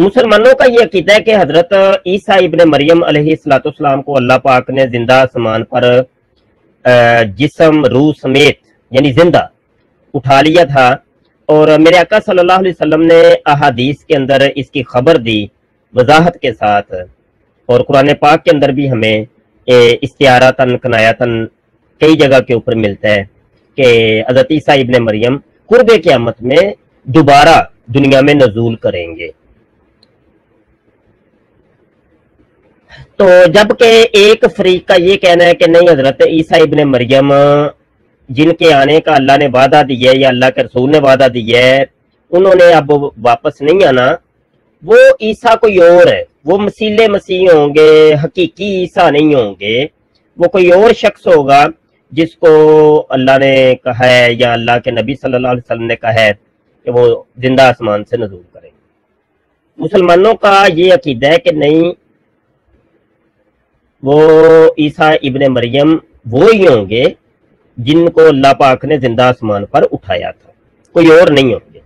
مسلمانوں کا یہ عقیدہ ہے کہ حضرت عیسیٰ ابن مریم علیہ السلام کو اللہ پاک نے زندہ آسمان پر جسم روح سمیت یعنی زندہ اٹھا لیا تھا، اور میرے آقا صلی اللہ علیہ وسلم نے احادیث کے اندر اس کی خبر دی وضاحت کے ساتھ، اور قرآن پاک کے اندر بھی ہمیں استعارتاً کنایتاً کئی جگہ کے اوپر ملتا ہے کہ حضرت عیسیٰ ابن مریم قرب قیامت میں دوبارہ دنیا میں نزول کریں گے۔ تو جبکہ ایک فریق کا یہ کہنا ہے کہ نہیں، حضرت عیسیٰ ابن مریم جن کے آنے کا اللہ نے وعدہ دیا ہے یا اللہ کے رسول نے وعدہ دیا ہے، انہوں نے اب واپس نہیں آنا، وہ عیسیٰ کوئی اور ہے، وہ مسیح مسیح ہوں گے، حقیقی عیسیٰ نہیں ہوں گے، وہ کوئی اور شخص ہوگا جس کو اللہ نے کہا ہے یا اللہ کے نبی صلی اللہ علیہ وسلم نے کہا ہے کہ وہ زندہ آسمان سے نزول کریں گے۔ مسلمانوں کا یہ عقیدہ ہے کہ نہیں، وہ عیسیٰ ابن مریم وہی ہوں گے جن کو اللہ پاک نے زندہ آسمان پر اٹھایا تھا، کوئی اور نہیں ہوں گے۔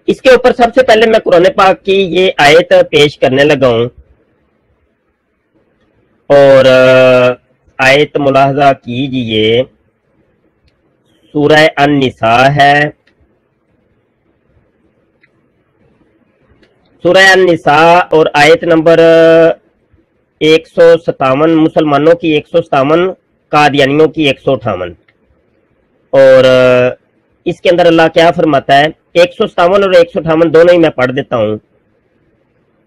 اس کے اوپر سب سے پہلے میں قرآن پاک کی یہ آیت پیش کرنے لگا ہوں، اور آیت ملاحظہ کیجئے، سورہ النساء ہے، سورہ النساء اور آیت نمبر 157، مسلمانوں کی 157، قادیانیوں کی 158، اور اس کے اندر اللہ کیا فرماتا ہے، 157 اور 158 دونوں ہی میں پڑھ دیتا ہوں۔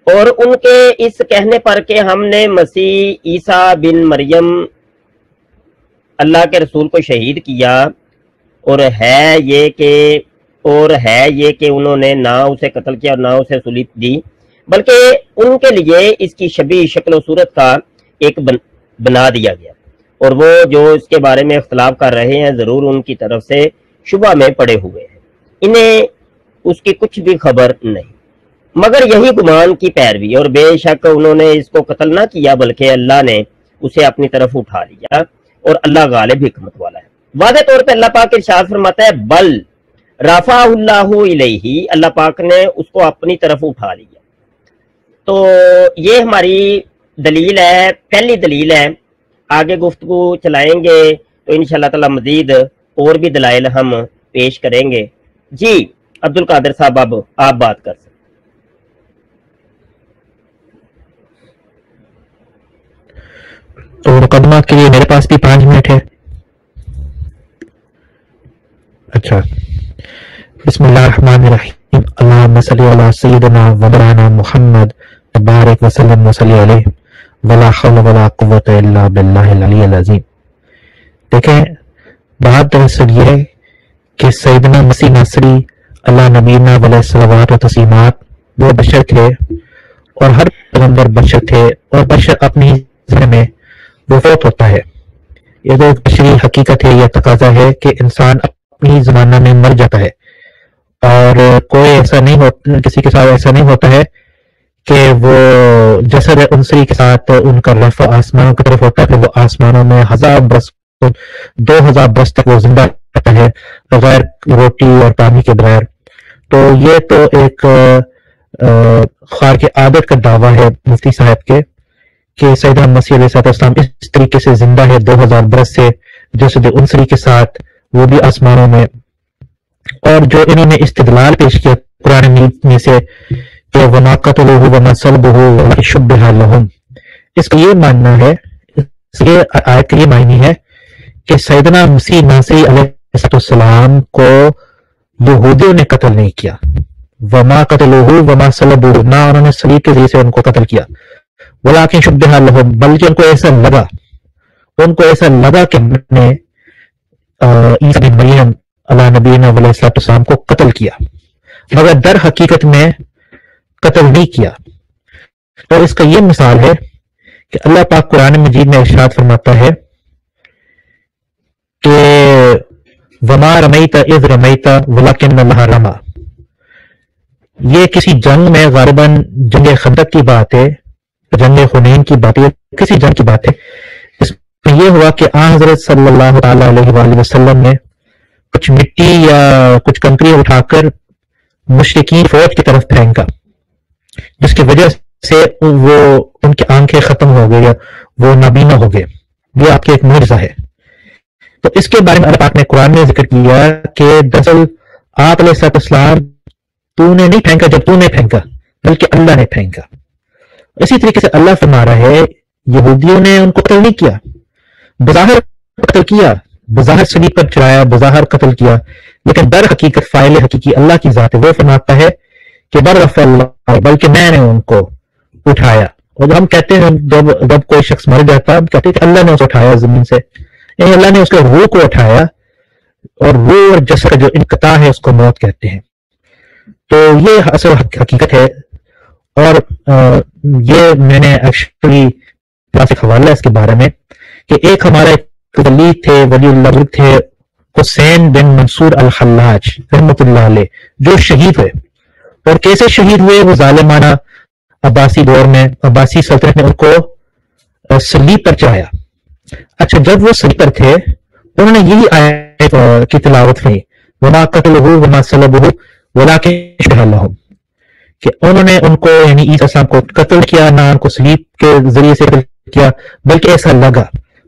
اور ان کے اس کہنے پر کہ ہم نے مسیح عیسیٰ بن مریم اللہ کے رسول کو شہید کیا، اور ہے یہ کہ انہوں نے نہ اسے قتل کیا اور نہ اسے صلیب دی، بلکہ ان کے لیے اس کی شبیہ شکل و صورت کا ایک بنا دیا گیا، اور وہ جو اس کے بارے میں اختلاف کر رہے ہیں ضرور ان کی طرف سے شبہ میں پڑے ہوئے ہیں، انہیں اس کی کچھ بھی خبر نہیں، مگر یہی گمان کی پیروی، اور بے شک انہوں نے اس کو قتل نہ کیا بلکہ اللہ نے اسے اپنی طرف اٹھا لیا، اور اللہ غالب حکمت والا ہے۔ واضح طور پہ اللہ پاک ارشاد فرماتا ہے بل رفع اللہ الیہ، اللہ پاک نے اس کو اپنی طرف اٹھا لیا۔ تو یہ ہماری دلیل ہے، پہلی دلیل ہے، آگے گفتگو چلائیں گے تو انشاءاللہ تعالی مزید اور بھی دلائل ہم پیش کریں گے۔ جی عبد القادر صاحب، اب آپ بات کر سکتے۔ تو مقدمہ کے لیے میرے پاس بھی 5 منٹ ہے۔ اچھا، بسم اللہ الرحمن الرحیم، اللہم صلی علی سیدنا و مولانا محمد بارک وسلم وصلی علیہ ولا حول ولا قوت الا باللہ العلی العظیم۔ دیکھیں، بات دراصل یہ ہے کہ سیدنا مسیح ناصری اللہ نبینا علیہ الصلوات و تسلیمات وہ بشر تھے، اور ہر پیغمبر بشر تھے، اور بشر اپنی زندگی میں وہ فوت ہوتا ہے۔ یہ تو ایک بشری حقیقت ہے، یہ تقاضا ہے کہ انسان اپنی زمانہ میں مر جاتا ہے، اور کوئی ایسا نہیں ہوتا، کسی کے ساتھ ایسا نہیں ہوتا ہے کہ وہ جسد عنصری کے ساتھ ان کا رفع آسمانوں کی طرف ہوتا ہے، پھر وہ آسمانوں میں 1000 برس 2000 برس تک وہ زندہ رہتا ہے بغیر روٹی اور پانی کے بغیر۔ تو یہ تو ایک خار کے عادت کا دعویٰ ہے مفتی صاحب کے کہ سیدنا مسیح علیہ السلام اس طریقے سے زندہ ہے 2000 برس سے جسد عنصری کے ساتھ، وہ بھی آسمانوں میں۔ اور جو انہوں نے استدلال پیش کیا قرآن میں سے کہ وَمَا قَتَلُوهُ وَمَا صَلَبُوهُ وَلَٰكِن شُبِّهَ لَهُمْ، اس کا یہ ماننا ہے، یہ آیت کا یہ معنی ہے کہ سیدنا مسیح ناصری علیہ السلام کو یہودیوں نے قتل نہیں کیا، وَمَا قَتَلُوهُ وَمَا صَلَبُوهُ، نہ انہوں نے صلیب کے ذریعے سے ان کو قتل کیا، وَلَٰكِن شُبِّهَ لَهُمْ، بلکہ ان کو ایسا لگا کہ ہم نے عیسیٰ بن مریم اللہ نبینا علیہ السلام کو قتل کیا، مگر در حقیقت میں قتل نہیں کیا۔ اور اس کا یہ مثال ہے کہ اللہ پاک قرآن مجید میں ارشاد فرماتا ہے کہ وما رمیت اذ رمیت ولکن اللہ رما، یہ کسی جنگ میں غالباً جنگ خندق کی بات ہے، جنگ حنین کی بات ہے، کسی جنگ کی بات ہے۔ اس میں یہ ہوا کہ آن حضرت صلی اللہ تعالی علیہ وآلہ وسلم نے کچھ مٹی یا کچھ کنکری اٹھا کر مشرکین فوج کی طرف پھینکا، جس کی وجہ سے وہ ان کی آنکھیں ختم ہو گئی، وہ نابینا ہو گئے. یہ آپ کے ایک معجزہ ہے. تو اس کے بارے میں اللہ پاک نے قرآن میں ذکر کیا کہ دراصل آپ علیہ السلام تو نے نہیں پھینکا جب تو نے پھینکا، بلکہ اللہ نے پھینکا. اسی طریقے سے اللہ فرما رہا ہے یہودیوں نے ان کو قتل نہیں کیا، بظاہر قتل کیا، بظاہر صلیب پر چڑھایا، بظاہر قتل کیا، لیکن در حقیقت فاعل حقیقی اللہ کی ذات ہے. وہ فرماتا ہے کہ برف اللہ، بلکہ میں نے ان کو اٹھایا. اور ہم کہتے ہیں جب کوئی شخص مر جاتا ہم کہتے ہیں کہ اللہ نے اسے اٹھایا زمین سے، یعنی اللہ نے اس کے روح کو اٹھایا، اور روح اور جسد کا جو انقطاع ہے اس کو موت کہتے ہیں. تو یہ اصل حقیقت ہے. اور یہ میں نے ایکچولی کلاسک حوالہ ہے اس کے بارے میں کہ ایک ہمارا ایک ولی تھے، ولی اللہ تھے حسین بن منصور الحلاج رحمۃ اللہ علیہ، جو شہید ہوئے. اور کیسے شہید ہوئے؟ وہ ظالمانہ عباسی دور میں، عباسی سلطنت نے ان کو صلیب پر چڑھایا. اچھا، جب وہ صلیب پر تھے انہوں نے یہی آیت کی تلاوت کی، وما قتلہ وما صلبہ ولکن شبہ لہم، کہ انہوں نے ان کو یعنی عیسی السلام کو قتل کیا، نہ ان کو صلیب کے ذریعے سے قتل کیا، بلکہ ایسا لگا.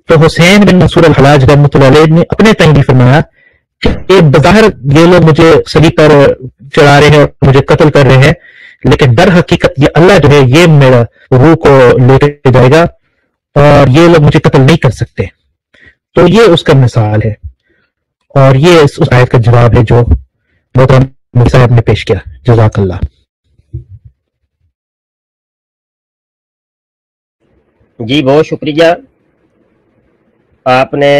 تو حسین بن منصور الحلاج رحمۃ اللہ علیہ نے اپنے تئیں فرمایا کہ بظاہر یہ لوگ مجھے صلیب پر چڑھا رہے ہیں اور مجھے قتل کر رہے ہیں، لیکن در حقیقت یہ اللہ جو ہے یہ میرا روح کو لے کے جائے گا اور یہ لوگ مجھے قتل نہیں کر سکتے. تو یہ اس کا مثال ہے، اور یہ اس آیت کا جواب ہے جو محترم مفتی صاحب نے پیش کیا. جزاک اللہ. جی بہت شکریہ، آپ نے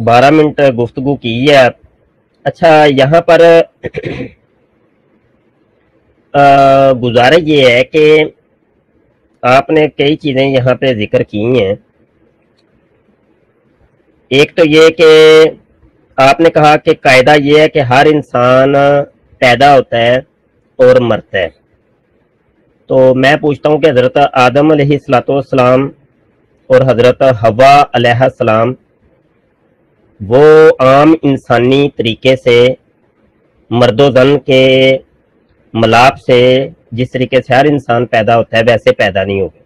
12 منٹ گفتگو کی ہے. اچھا، یہاں پر گزارش یہ ہے کہ آپ نے کئی چیزیں یہاں پہ ذکر کی ہیں. ایک تو یہ کہ آپ نے کہا کہ قاعدہ یہ ہے کہ ہر انسان پیدا ہوتا ہے اور مرتا ہے. تو میں پوچھتا ہوں کہ حضرت آدم علیہ السلام اور حضرت حوا علیہ السلام وہ عام انسانی طریقے سے مرد و زن کے ملاپ سے جس طریقے سے ہر انسان پیدا ہوتا ہے ویسے پیدا نہیں ہوگا.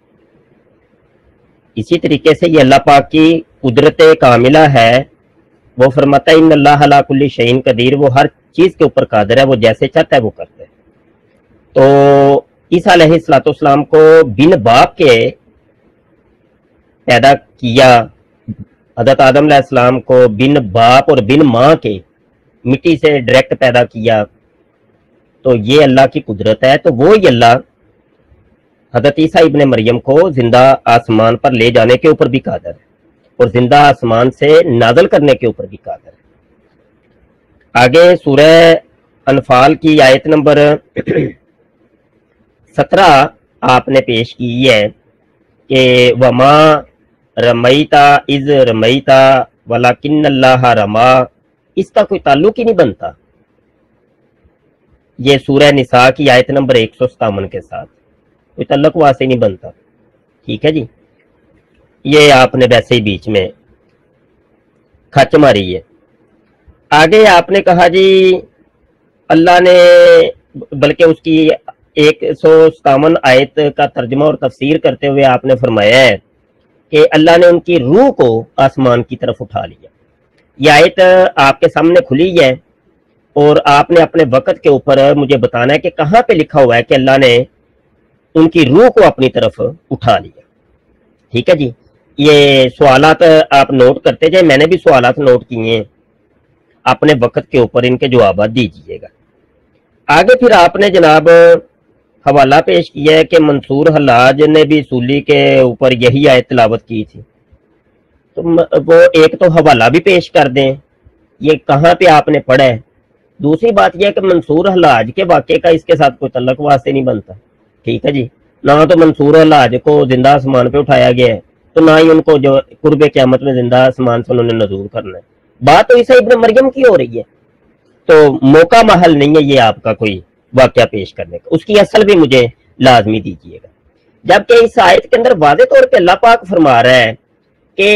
اسی طریقے سے یہ اللہ پاک کی قدرت کاملہ ہے. وہ فرماتا ہے ان اللہ علی کل شیء قدیر، وہ ہر چیز کے اوپر قادر ہے، وہ جیسے چاہتا ہے وہ کرتا ہے. تو عیسیٰ علیہ السلام کو بن باپ کے پیدا کیا، حضرت آدم علیہ السلام کو بن باپ اور بن ماں کے مٹی سے ڈائریکٹ پیدا کیا. تو یہ اللہ کی قدرت ہے. تو وہی اللہ حضرت عیسیٰ ابن مریم کو زندہ آسمان پر لے جانے کے اوپر بھی قادر ہے اور زندہ آسمان سے نازل کرنے کے اوپر بھی قادر ہے. آگے سورہ انفال کی آیت نمبر 17 آپ نے پیش کی ہے کہ وما رمیتا اذ رمیتا ولکن اللہ رما. اس کا کوئی تعلق ہی نہیں بنتا یہ سورہ نساء کی آیت نمبر 157 کے ساتھ، کوئی تعلق وہاں سے نہیں بنتا. ٹھیک ہے جی، یہ آپ نے ویسے ہی بیچ میں کھچ ماری ہے. آگے آپ نے کہا جی اللہ نے، بلکہ اس کی 157 آیت کا ترجمہ اور تفسیر کرتے ہوئے آپ نے فرمایا ہے کہ اللہ نے ان کی روح کو آسمان کی طرف اٹھا لیا. یہ آیت آپ کے سامنے کھلی ہے اور آپ نے اپنے وقت کے اوپر مجھے بتانا ہے کہ کہاں پہ لکھا ہوا ہے کہ اللہ نے ان کی روح کو اپنی طرف اٹھا لیا. ٹھیک ہے جی، یہ سوالات آپ نوٹ کرتے جائیں، میں نے بھی سوالات نوٹ کیے ہیں، اپنے وقت کے اوپر ان کے جوابات دیجیے گا. آگے پھر آپ نے جناب حوالہ پیش کیا ہے کہ منصور حلاج نے بھی سولی کے اوپر یہی آیت تلاوت کی تھی. تو وہ ایک تو حوالہ بھی پیش کر دیں یہ کہاں پہ آپ نے پڑھا ہے. دوسری بات یہ ہے کہ منصور حلاج کے واقعے کا اس کے ساتھ کوئی تعلق واسطے نہیں بنتا. ٹھیک ہے جی، نہ تو منصور حلاج کو زندہ آسمان پہ اٹھایا گیا ہے تو نہ ہی ان کو جو قرب قیامت میں زندہ آسمان سے انہوں نے نزول کرنا ہے. بات تو عیسیٰ ابن مریم کی ہو رہی ہے، تو موقع محل نہیں ہے یہ آپ کا کوئی واقعہ پیش کرنے کا. اس کی اصل بھی مجھے لازمی دیجیے گا. جبکہ اس آیت کے اندر واضح طور پہ اللہ پاک فرما رہا ہے کہ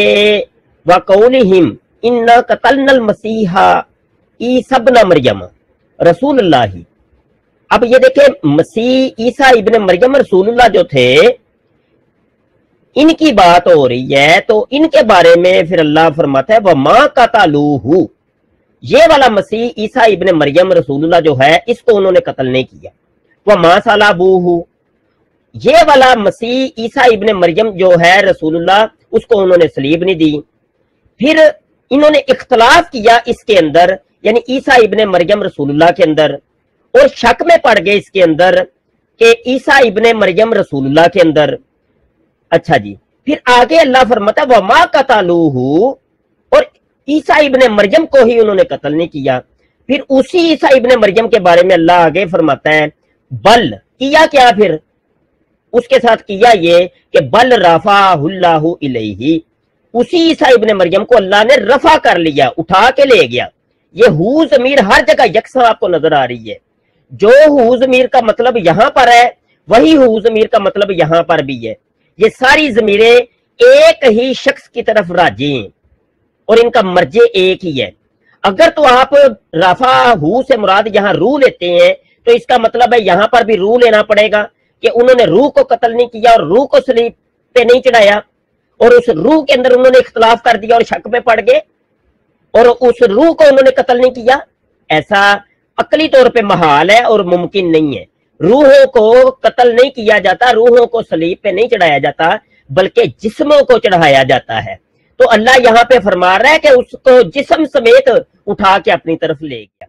وَقَوْلِهِمْ إِنَّا قَتَلْنَا الْمَسِيحَ عِيسَى ابْنَ مَرْيَمَ رسول اللہ. اب یہ دیکھیں مسیح عیسیٰ ابن مریم رسول اللہ جو تھے ان کی بات ہو رہی ہے، تو ان کے بارے میں پھر اللہ فرماتا ہے وَمَا قَتَلُوهُ، یہ والا مسیح عیسیٰ ابن مریم رسول اللہ جو ہے اس کو انہوں نے قتل نہیں کیا. وَمَا صَلَبُوهُ، یہ والا مسیح عیسیٰ ابن مریم جو ہے رسول اللہ اس کو انہوں نے صلیب نہیں دی. پھر انہوں نے اختلاف کیا اس کے اندر، یعنی عیسیٰ ابن مریم رسول اللہ کے اندر، اور شک میں پڑ گئے اس کے اندر کہ عیسیٰ ابن مریم رسول اللہ کے اندر. اچھا جی، پھر آگے اللہ فرماتا ہے وَمَا قَتَلُوهُ، اور عیسیٰ ابن مریم کو ہی انہوں نے قتل نہیں کیا. پھر اسی عیسیٰ ابن مریم کے بارے میں اللہ آگے فرماتا ہے بل، کیا کیا پھر اس کے ساتھ کیا یہ کہ بل رفعہ اللہ الیہ، اسی عیسیٰ ابن مریم کو اللہ نے رفع کر لیا، اٹھا کے لے گیا. یہ ہو ضمیر ہر جگہ یکساں آپ کو نظر آ رہی ہے. جو ہو ضمیر کا مطلب یہاں پر ہے وہی ہو ضمیر کا مطلب یہاں پر بھی ہے. یہ ساری ضمیریں ایک ہی شخص کی طرف راجع ہیں اور ان کا مرجع ایک ہی ہے. اگر تو آپ رفع ہو سے مراد یہاں روح لیتے ہیں تو اس کا مطلب ہے یہاں پر بھی روح لینا پڑے گا کہ انہوں نے روح کو قتل نہیں کیا اور روح کو صلیب پہ نہیں چڑھایا، اور اس روح کے اندر انہوں نے اختلاف کر دیا اور شک میں پڑ گئے اور اس روح کو انہوں نے قتل نہیں کیا. ایسا عقلی طور پہ محال ہے اور ممکن نہیں ہے. روحوں کو قتل نہیں کیا جاتا، روحوں کو صلیب پہ نہیں چڑھایا جاتا بلکہ جسموں کو چڑھایا جاتا ہے. تو اللہ یہاں پہ فرما رہا ہے کہ اس کو جسم سمیت اٹھا کے اپنی طرف لے گیا.